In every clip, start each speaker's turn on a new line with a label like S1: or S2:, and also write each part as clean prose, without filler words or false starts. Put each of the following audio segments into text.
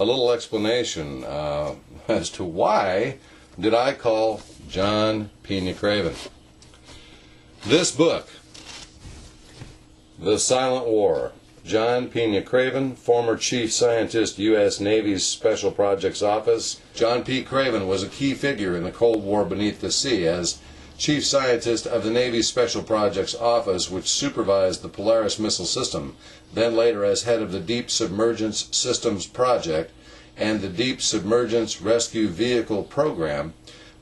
S1: a little explanation as to why did I call John Pena Craven. This book, The Silent War, John Pena Craven, former Chief Scientist, U.S. Navy's Special Projects Office. John P. Craven was a key figure in the Cold War beneath the sea as Chief Scientist of the Navy's Special Projects Office, which supervised the Polaris missile system, then later as head of the Deep Submergence Systems Project and the Deep Submergence Rescue Vehicle Program,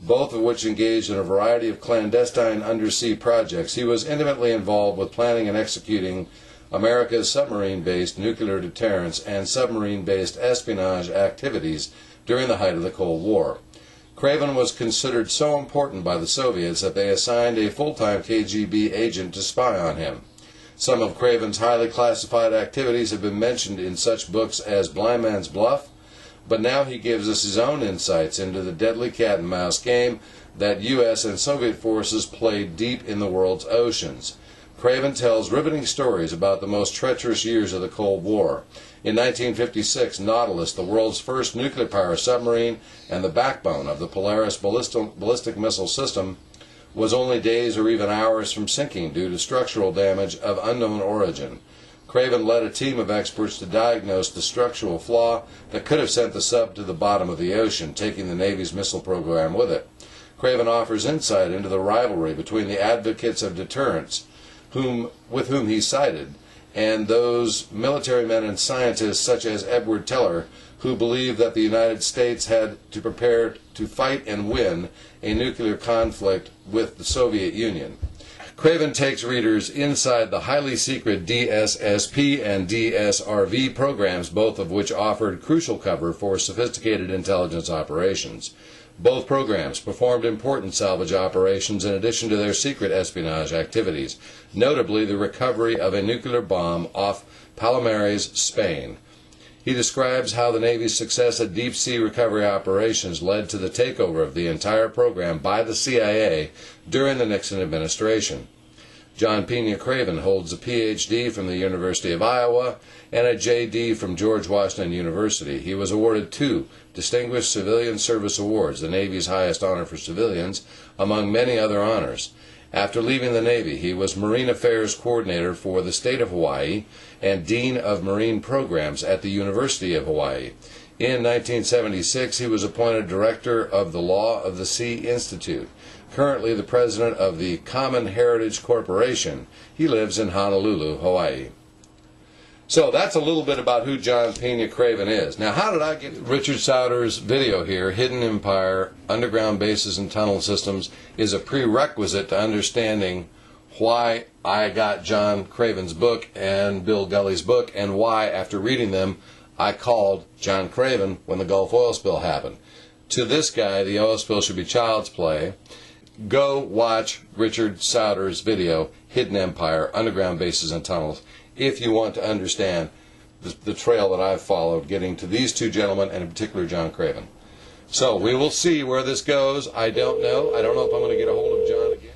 S1: both of which engaged in a variety of clandestine undersea projects. He was intimately involved with planning and executing America's submarine-based nuclear deterrence and submarine-based espionage activities during the height of the Cold War. Craven was considered so important by the Soviets that they assigned a full-time KGB agent to spy on him. Some of Craven's highly classified activities have been mentioned in such books as Blind Man's Bluff, but now he gives us his own insights into the deadly cat-and-mouse game that U.S. and Soviet forces played deep in the world's oceans. Craven tells riveting stories about the most treacherous years of the Cold War. In 1956, Nautilus, the world's first nuclear-powered submarine and the backbone of the Polaris ballistic missile system, was only days or even hours from sinking due to structural damage of unknown origin. Craven led a team of experts to diagnose the structural flaw that could have sent the sub to the bottom of the ocean, taking the Navy's missile program with it. Craven offers insight into the rivalry between the advocates of deterrence, with whom he sided, and those military men and scientists such as Edward Teller, who believed that the United States had to prepare to fight and win a nuclear conflict with the Soviet Union. Craven takes readers inside the highly secret DSSP and DSRV programs, both of which offered crucial cover for sophisticated intelligence operations. Both programs performed important salvage operations in addition to their secret espionage activities, notably the recovery of a nuclear bomb off Palomares, Spain. He describes how the Navy's success at deep-sea recovery operations led to the takeover of the entire program by the CIA during the Nixon administration. John Pena Craven holds a Ph.D. from the University of Iowa and a J.D. from George Washington University. He was awarded 2 Distinguished Civilian Service Awards, the Navy's highest honor for civilians, among many other honors. After leaving the Navy, he was Marine Affairs Coordinator for the State of Hawaii and Dean of Marine Programs at the University of Hawaii. In 1976, he was appointed Director of the Law of the Sea Institute. Currently the President of the Common Heritage Corporation. He lives in Honolulu, Hawaii. So that's a little bit about who John Pena Craven is. Now, how did I get Richard Sauder's video here, Hidden Empire, Underground Bases and Tunnel Systems, is a prerequisite to understanding why I got John Craven's book and Bill Gulley's book, and why, after reading them, I called John Craven when the Gulf oil spill happened. To this guy, the oil spill should be child's play. Go watch Richard Sauder's video, Hidden Empire, Underground Bases and Tunnels, if you want to understand the trail that I've followed getting to these two gentlemen, and in particular John Craven. So we will see where this goes. I don't know. I don't know if I'm going to get a hold of John again.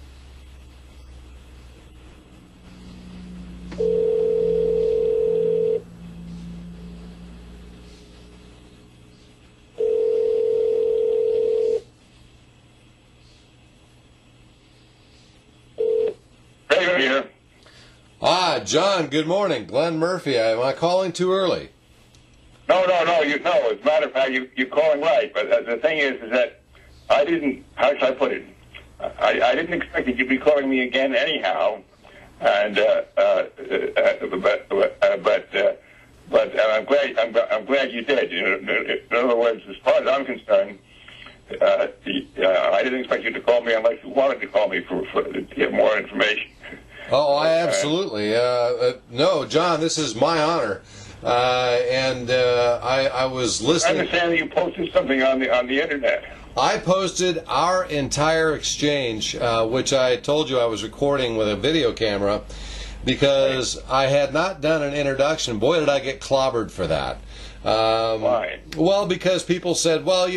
S1: John, good morning. Glenn Murphy. Am I calling too early?
S2: No. As a matter of fact, you're calling right. But the thing is that I didn't. How should I put it? I didn't expect that you'd be calling me again anyhow. And but I'm glad you did. In other words, as far as I'm concerned, I didn't expect you to call me unless you wanted to call me to get more information.
S1: Oh, I absolutely. No, John, this is my honor. I was listening.
S2: I understand that you posted something on the internet.
S1: I posted our entire exchange, which I told you I was recording with a video camera, because I had not done an introduction. Boy, did I get clobbered for that.
S2: Why?
S1: Well, because people said, well,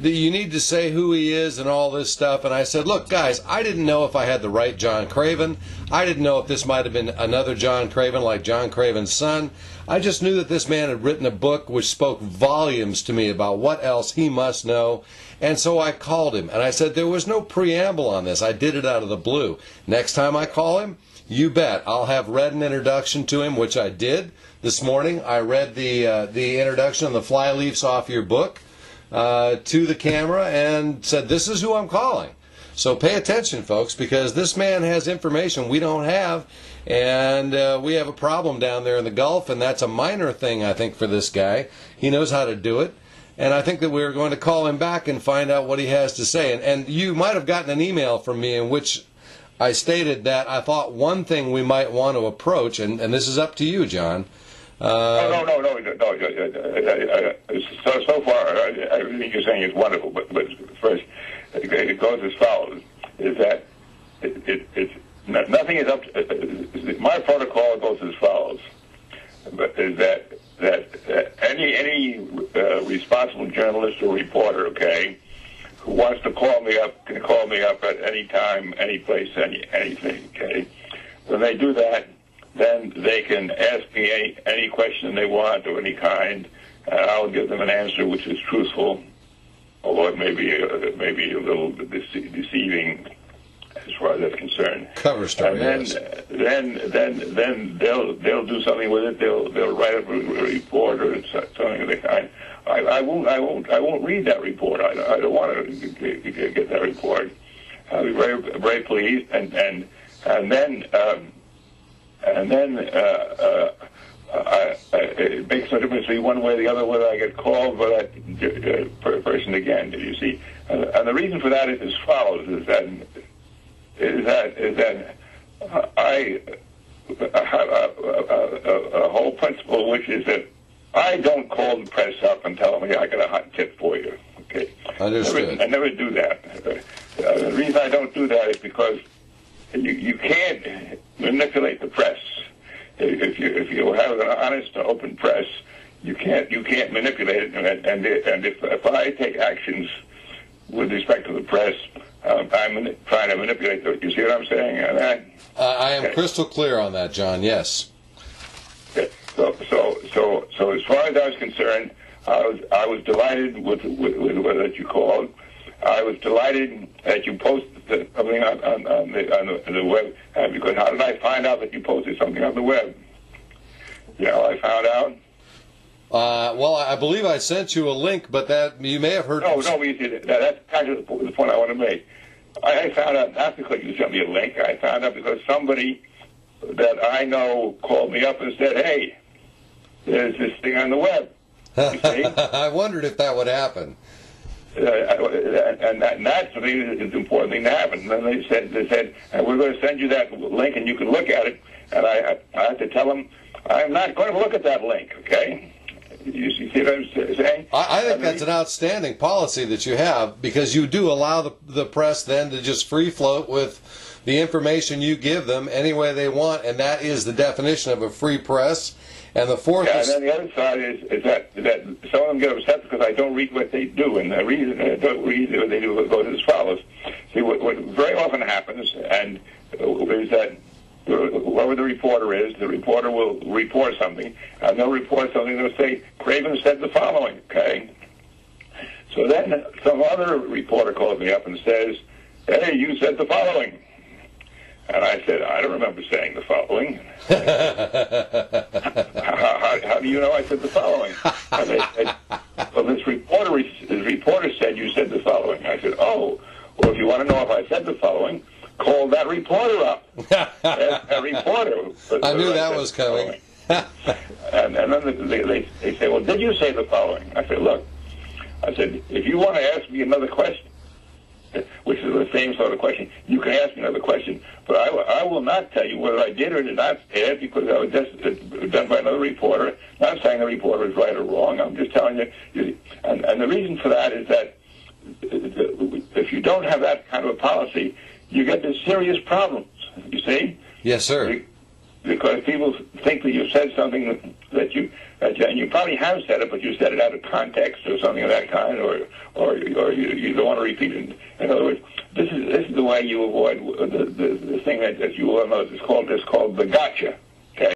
S1: you need to say who he is and all this stuff. And I said, look, guys, I didn't know if I had the right John Craven. I didn't know if this might have been another John Craven, like John Craven's son. I just knew that this man had written a book which spoke volumes to me about what else he must know. And so I called him, and I said there was no preamble on this. I did it out of the blue. Next time I call him, you bet, I'll have read an introduction to him, which I did this morning. I read the introduction and the flyleaves off your book to the camera and said, this is who I'm calling. So pay attention, folks, because this man has information we don't have, and we have a problem down there in the Gulf, and that's a minor thing, I think, for this guy. He knows how to do it, and I think that we're going to call him back and find out what he has to say. And you might have gotten an email from me in which I stated that I thought one thing we might want to approach, and this is up to you, John.
S2: No. So far, everything you're saying is wonderful, but first, it goes as follows: is that it's nothing is up. My protocol goes as follows: but is that any responsible journalist or reporter, okay, who wants to call me up can call me up at any time, any place, anything, okay. When they do that, then they can ask me any question they want of any kind, and I'll give them an answer which is truthful, although it may be a little deceiving as far as that's concerned.
S1: Cover story.
S2: And then they'll do something with it. They'll write a report or something of the kind. I won't read that report. I don't want to get that report. I'll be very very pleased, and then. It makes no difference to me one way or the other whether I get called by that person again. You see, and the reason for that is as follows: is that I have a whole principle, which is that I don't call the press up and tell them, "Hey, I got a hot tip for you." Okay,
S1: understood.
S2: I never do that. The reason I don't do that is because you can't manipulate the press. If you have an honest, open press, you can't manipulate it. And if I take actions with respect to the press, I'm trying to manipulate it. You see what I'm saying?
S1: I am crystal clear on that, John. Yes.
S2: Okay. So as far as I was concerned, I was delighted with that you called. I was delighted that you posted something on the web, because how did I find out that you posted something on the web? You know, I found out.
S1: Well, I believe I sent you a link, but that you may have heard.
S2: No, that's kind of the point I want to make. I found out not because you sent me a link. I found out because somebody that I know called me up and said, "Hey, there's this thing on the web." You see?
S1: I wondered if that would happen.
S2: And that's the important thing to happen. And then they said, and we're going to send you that link, and you can look at it. And I had to tell them, I'm not going to look at that link. Okay, you see what I'm saying?
S1: I think that's an outstanding policy that you have, because you do allow the press then to just free float with the information you give them any way they want, and that is the definition of a free press. And the fourth
S2: and then the other side is that some of them get upset because I don't read what they do, and the reason I don't read what they do goes as follows. See, what very often happens, and is that whoever the reporter is, the reporter will report something, and they'll report something. They'll say, "Craven said the following." Okay. So then some other reporter calls me up and says, "Hey, you said the following." And I said, "I don't remember saying the following." How do you know I said the following? And they said, "Well, this reporter said you said the following." I said, "Oh, well, if you want to know if I said the following, call that reporter up." A reporter.
S1: I knew that was coming.
S2: And then they say, "Well, did you say the following?" I said, "Look," I said, "if you want to ask me another question, which is the same sort of question, you can ask me another question, but I will not tell you whether I did or did not say it, because I was just done by another reporter. Not saying the reporter is right or wrong. I'm just telling you." And the reason for that is that if you don't have that kind of a policy, you get into serious problems. You see?
S1: Yes, sir.
S2: Because people think that you said something that you and you probably have said it, but you said it out of context or something of that kind, or you don't want to repeat it. In other words, this is the way you avoid the thing that you all know is called the gotcha.